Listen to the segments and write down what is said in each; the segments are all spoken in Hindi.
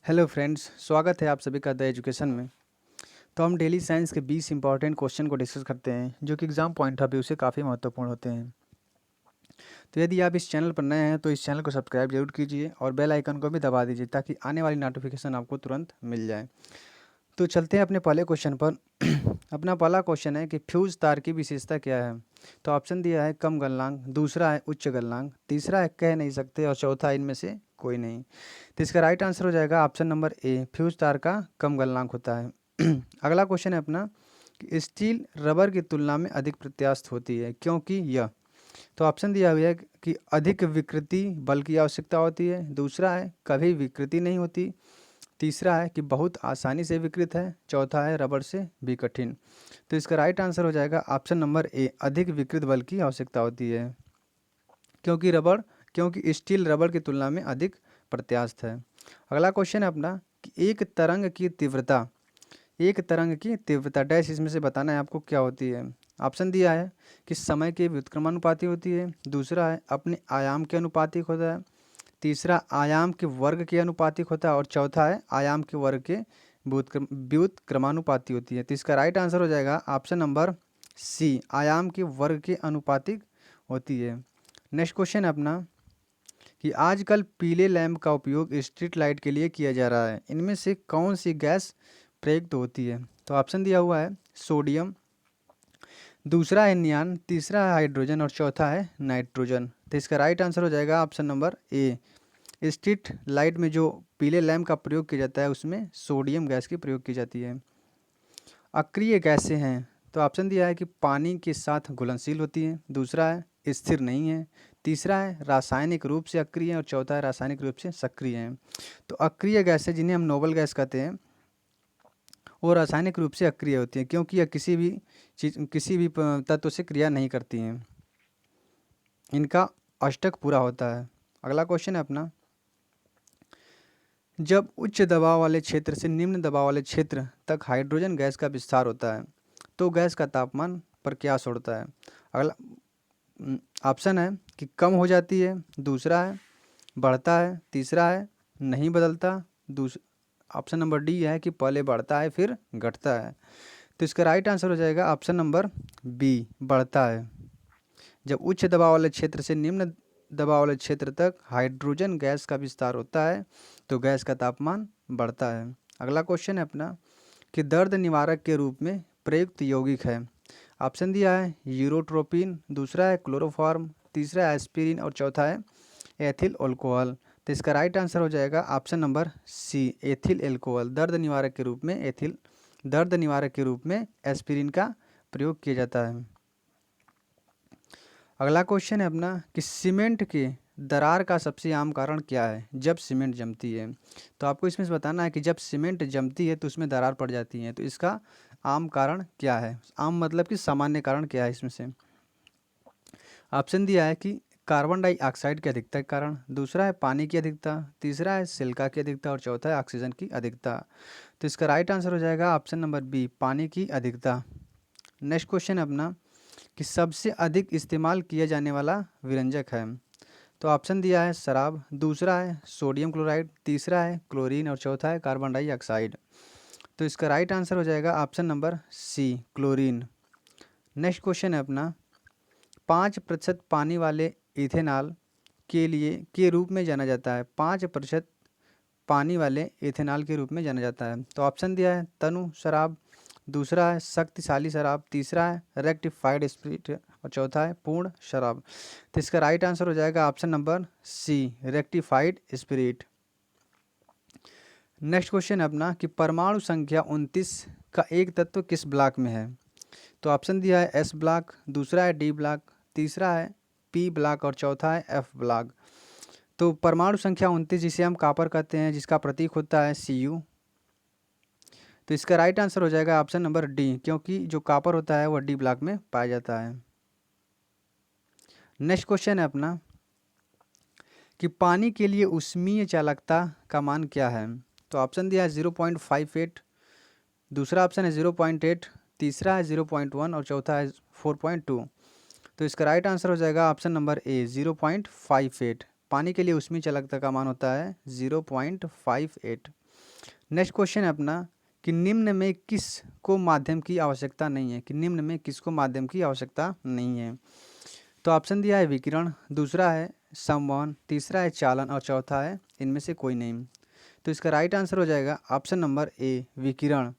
हेलो फ्रेंड्स, स्वागत है आप सभी का द एजुकेशन में। तो हम डेली साइंस के 20 इंपॉर्टेंट क्वेश्चन को डिस्कस करते हैं जो कि एग्जाम पॉइंट ऑफ व्यू से काफ़ी महत्वपूर्ण होते हैं। तो यदि आप इस चैनल पर नए हैं तो इस चैनल को सब्सक्राइब जरूर कीजिए और बेल आइकन को भी दबा दीजिए ताकि आने वाली नोटिफिकेशन आपको तुरंत मिल जाए। तो चलते हैं अपने पहले क्वेश्चन पर। अपना पहला क्वेश्चन है कि फ्यूज तार की विशेषता क्या है। तो ऑप्शन दिया है कम गलनांक, दूसरा है उच्च गलनांक, तीसरा है कह नहीं सकते और चौथा इनमें से कोई नहीं। तो इसका राइट आंसर हो जाएगा ऑप्शन नंबर ए, फ्यूज तार का कम गलनांक होता है। अगला क्वेश्चन है अपना कि स्टील रबर की तुलना में अधिक प्रत्यास्थ होती है क्योंकि यह। तो ऑप्शन दिया हुआ है कि अधिक विकृति बल की आवश्यकता होती है, दूसरा है कभी विकृति नहीं होती, तीसरा है कि बहुत आसानी से विकृत है, चौथा है रबर से भी कठिन। तो इसका राइट आंसर हो जाएगा ऑप्शन नंबर ए, अधिक विकृत बल की आवश्यकता होती है क्योंकि स्टील रबर की तुलना में अधिक प्रत्यास्थ है। अगला क्वेश्चन है अपना कि एक तरंग की तीव्रता डैश इसमें से बताना है आपको क्या होती है। ऑप्शन दिया है कि समय के व्युत्क्रमानुपाती होती है, दूसरा है अपने आयाम के अनुपातिक होता है, तीसरा आयाम के वर्ग के अनुपातिक होता है और चौथा है आयाम के वर्ग के व्युत्क्रमानुपाती होती है। तो इसका राइट आंसर हो जाएगा ऑप्शन नंबर सी, आयाम के वर्ग के अनुपातिक होती है। नेक्स्ट क्वेश्चन है अपना कि आजकल पीले लैंप का उपयोग स्ट्रीट लाइट के लिए किया जा रहा है, इनमें से कौन सी गैस प्रयुक्त होती है। तो ऑप्शन दिया हुआ है सोडियम, दूसरा है नियान, तीसरा है हाइड्रोजन और चौथा है नाइट्रोजन। तो इसका राइट आंसर हो जाएगा option number A, street light में जो पीले लैंप का प्रयोग किया जाता है उसमें सोडियम गैस की प्रयोग की जाती है। अक्रिय गैसें हैं तो ऑप्शन दिया है कि पानी के साथ घुलनशील होती है, दूसरा है स्थिर नहीं है, तीसरा है रासायनिक रूप से अक्रिय है और चौथा है रासायनिक रूप से सक्रिय है। तो अक्रिय गैसें जिन्हें हम नोबल गैस कहते हैं वो रासायनिक रूप से अक्रिय होती हैं क्योंकि यह किसी भी तत्व से क्रिया नहीं करती हैं, इनका अष्टक पूरा होता है। अगला क्वेश्चन है अपना, जब उच्च दबाव वाले क्षेत्र से निम्न दबाव वाले क्षेत्र तक हाइड्रोजन गैस का विस्तार होता है तो गैस का तापमान पर क्या असर होता है। अगला ऑप्शन है कि कम हो जाती है, दूसरा है बढ़ता है, तीसरा है नहीं बदलता, ऑप्शन नंबर डी है कि पहले बढ़ता है फिर घटता है। तो इसका राइट आंसर हो जाएगा ऑप्शन नंबर बी, बढ़ता है। जब उच्च दबाव वाले क्षेत्र से निम्न दबाव वाले क्षेत्र तक हाइड्रोजन गैस का विस्तार होता है तो गैस का तापमान बढ़ता है। अगला क्वेश्चन है अपना कि दर्द निवारक के रूप में प्रयुक्त यौगिक है। ऑप्शन दिया है यूरोट्रोपिन, दूसरा है क्लोरोफॉर्म, तीसरा है एस्पिरिन और चौथा है एथिल अल्कोहल। तो इसका राइट आंसर हो जाएगा option number C, ethyl alcohol. दर्द निवारक के रूप में एस्पिरिन का प्रयोग किया जाता है। अगला क्वेश्चन है अपना कि सीमेंट के दरार का सबसे आम कारण क्या है जब सीमेंट जमती है। तो आपको इसमें से बताना है कि जब सीमेंट जमती है तो उसमें दरार पड़ जाती है, तो इसका आम कारण क्या है, आम मतलब कि सामान्य कारण क्या है इसमें से। ऑप्शन दिया है कि कार्बन डाइऑक्साइड की अधिकता के कारण, दूसरा है पानी की अधिकता, तीसरा है सिलिका की अधिकता और चौथा है ऑक्सीजन की अधिकता। तो इसका राइट आंसर हो जाएगा ऑप्शन नंबर बी, पानी की अधिकता। नेक्स्ट क्वेश्चन है अपना कि सबसे अधिक इस्तेमाल किया जाने वाला व्यंजक है। तो ऑप्शन दिया है शराब, दूसरा है सोडियम क्लोराइड, तीसरा है क्लोरीन और चौथा है कार्बन डाइऑक्साइड। तो इसका राइट आंसर हो जाएगा option number C, chlorine. Next question है अपना 5% पानी वाले इथेनॉल के रूप में जाना जाता है, 5% पानी वाले इथेनॉल के रूप में जाना जाता है। तो ऑप्शन दिया है तनु शराब, दूसरा है शक्तिशाली शराब, तीसरा है रेक्टिफाइड स्पिरिट और चौथा है पूर्ण शराब। तो इसका राइट आंसर हो जाएगा option number C, rectified spirit. Next question है अपना कि परमाणु संख्या 29 का एक तत्व किस ब्लॉक में है। तो ऑप्शन दिया है एस ब्लॉक, दूसरा है डी ब्लॉक, तीसरा है पी ब्लॉक और चौथा है एफ ब्लॉक। तो परमाणु संख्या 29 जिसे हम कॉपर कहते हैं, जिसका प्रतीक होता है Cu, तो इसका राइट आंसर हो जाएगा ऑप्शन नंबर डी, क्योंकि जो कॉपर होता है वह डी ब्लॉक में पाया जाता है। नेक्स्ट क्वेश्चन है अपना कि पानी के लिए ऊष्मीय चालकता का मान क्या है। तो ऑप्शन दिया है 0.58, दूसरा ऑप्शन है 0.8, तीसरा है 0.1 और चौथा है 4.2। तो इसका राइट आंसर हो जाएगा ऑप्शन नंबर ए, 0.58। पानी के लिए ऊष्मीय चालकता का मान होता है 0.58। नेक्स्ट क्वेश्चन है अपना कि निम्न में किस को माध्यम की आवश्यकता नहीं है, कि निम्न में किसको माध्यम की आवश्यकता नहीं है। तो ऑप्शन दिया है विकिरण, दूसरा है संवहन, तीसरा है चालन और चौथा है इनमें से कोई नहीं। तो इसका राइट आंसर हो जाएगा ऑप्शन नंबर ए विकिरण।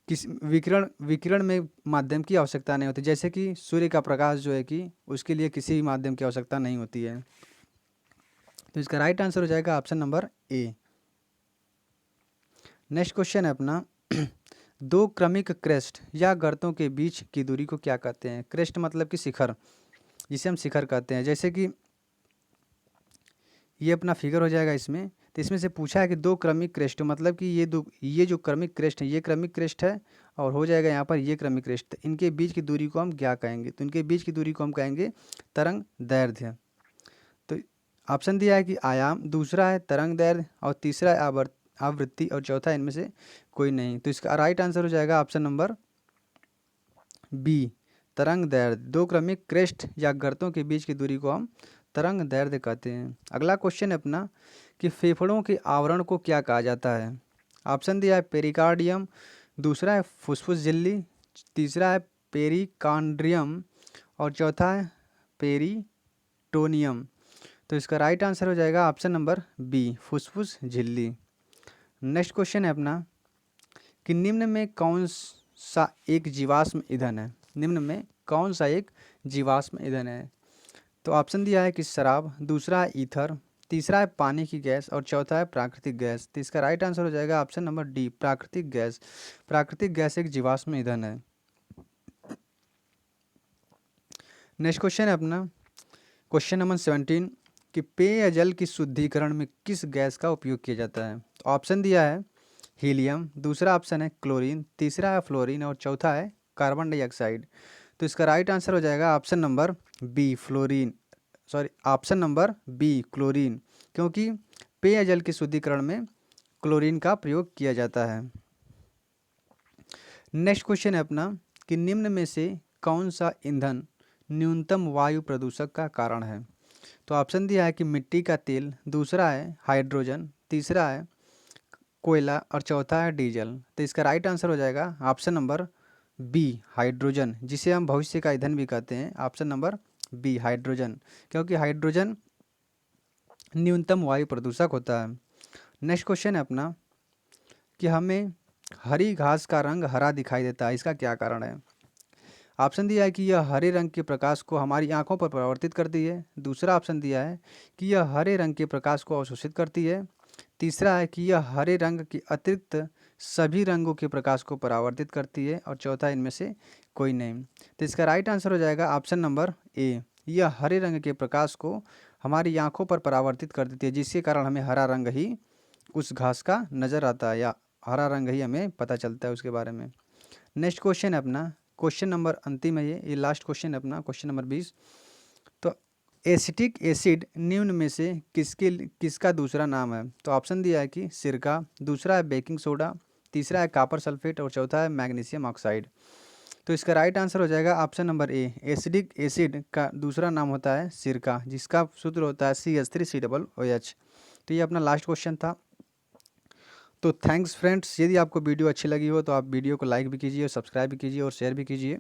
किस विकिरण विकिरण में माध्यम की आवश्यकता नहीं होती, जैसे कि सूर्य का प्रकाश जो है कि उसके लिए किसी भी माध्यम की आवश्यकता नहीं होती है। तो इसका राइट आंसर हो जाएगा option number A. Next question है अपना दो क्रमिक क्रेस्ट या गर्तों के बीच की दूरी को क्या कहते हैं। क्रेस्ट मतलब कि शिखर, जिसे हम शिखर कहते हैं। जैसे कि ये अपना फिगर हो जाएगा इसमें, तो इसमें से पूछा है कि दो क्रमिक क्रेस्ट, मतलब कि ये जो क्रमिक क्रेस्ट है ये क्रमिक क्रेस्ट है, और हो जाएगा यहाँ पर ये क्रमिक क्रेस्ट, इनके बीच की दूरी को हम क्या कहेंगे। तो इनके बीच की दूरी को हम कहेंगे तरंग दैर्ध्य। तो ऑप्शन दिया है कि आयाम, दूसरा है तरंग दैर्ध्य और तीसरा है आवृत्ति और चौथा इनमें से कोई नहीं। तो इसका राइट आंसर हो जाएगा ऑप्शन नंबर बी तरंग दैर्ध्य। दो क्रमिक क्रेस्ट या गर्तों के बीच की दूरी को हम तरंग दैर्ध्य कहते हैं। अगला क्वेश्चन है अपना कि फेफड़ों के आवरण को क्या कहा जाता है। ऑप्शन दिया है पेरिकार्डियम, दूसरा है फुफ्फुस झिल्ली, तीसरा है पेरिकांड्रियम और चौथा है पेरिटोनियम। तो इसका राइट आंसर हो जाएगा ऑप्शन नंबर बी फुफ्फुस झिल्ली। नेक्स्ट क्वेश्चन है अपना कि निम्न में कौन सा एक जीवाश्म ईंधन है। निम्न में कौन सा एक जीवाश्म ईंधन है। तो ऑप्शन दिया है कि शराब, दूसरा है ईथर, तीसरा है पानी की गैस और चौथा है प्राकृतिक गैस। तो इसका राइट आंसर हो जाएगा ऑप्शन नंबर डी प्राकृतिक गैस। प्राकृतिक गैस एक जीवाश्म ईंधन है। नेक्स्ट क्वेश्चन है अपना क्वेश्चन नंबर 17 कि पेयजल की शुद्धिकरण में किस गैस का उपयोग किया जाता है। तो ऑप्शन दिया है हीलियम, दूसरा ऑप्शन है क्लोरीन, तीसरा है फ्लोरीन और चौथा है कार्बन डाइऑक्साइड। तो इसका राइट आंसर हो जाएगा option number B fluorine, option number B chlorine, क्योंकि पेयजल के शुद्धिकरण में क्लोरीन का प्रयोग किया जाता है। नेक्स्ट क्वेश्चन है अपना कि निम्न में से कौन सा ईंधन न्यूनतम वायु प्रदूषक का कारण है। तो ऑप्शन दिया है कि मिट्टी का तेल, दूसरा है हाइड्रोजन, तीसरा है कोयला और चौथा है डीजल। तो इसका राइट आंसर हो जाएगा ऑप्शन नंबर बी हाइड्रोजन, जिसे हम भविष्य का ईंधन भी कहते हैं। ऑप्शन नंबर बी हाइड्रोजन, क्योंकि हाइड्रोजन न्यूनतम वायु प्रदूषक होता है। नेक्स्ट क्वेश्चन है अपना कि हमें हरी घास का रंग हरा दिखाई देता है, इसका क्या कारण है। ऑप्शन दिया है कि यह हरे रंग के प्रकाश को हमारी आंखों पर परावर्तित करती है, दूसरा ऑप्शन दिया है कि यह हरे रंग के प्रकाश को अवशोषित करती है, तीसरा है कि यह हरे रंग के अतिरिक्त सभी रंगों के प्रकाश को परावर्तित करती है और चौथा इनमें से कोई नहीं। तो इसका राइट आंसर हो जाएगा ऑप्शन नंबर ए, यह हरे रंग के प्रकाश को हमारी आंखों पर परावर्तित कर देती है, जिसके कारण हमें हरा रंग ही उस घास का नज़र आता है या हरा रंग ही हमें पता चलता है उसके बारे में। नेक्स्ट क्वेश्चन है अपना क्वेश्चन नंबर अंतिम है, ये लास्ट क्वेश्चन है अपना क्वेश्चन नंबर 20। तो एसिटिक एसिड निम्न में से किसका दूसरा नाम है। तो ऑप्शन दिया है कि सिरका, दूसरा है बेकिंग सोडा, तीसरा है कॉपर सल्फेट और चौथा है मैग्नीशियम ऑक्साइड। तो इसका राइट आंसर हो जाएगा option number A acidic acid का दूसरा नाम होता है सिरका, जिसका सूत्र होता है CH3COOH। तो ये अपना लास्ट क्वेश्चन था। तो थैंक्स फ्रेंड्स, यदि आपको वीडियो अच्छी लगी हो तो आप वीडियो को लाइक भी कीजिए, सब्सक्राइब भी कीजिए और शेयर भी कीजिए।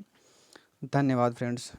धन्यवाद फ्रेंड्स।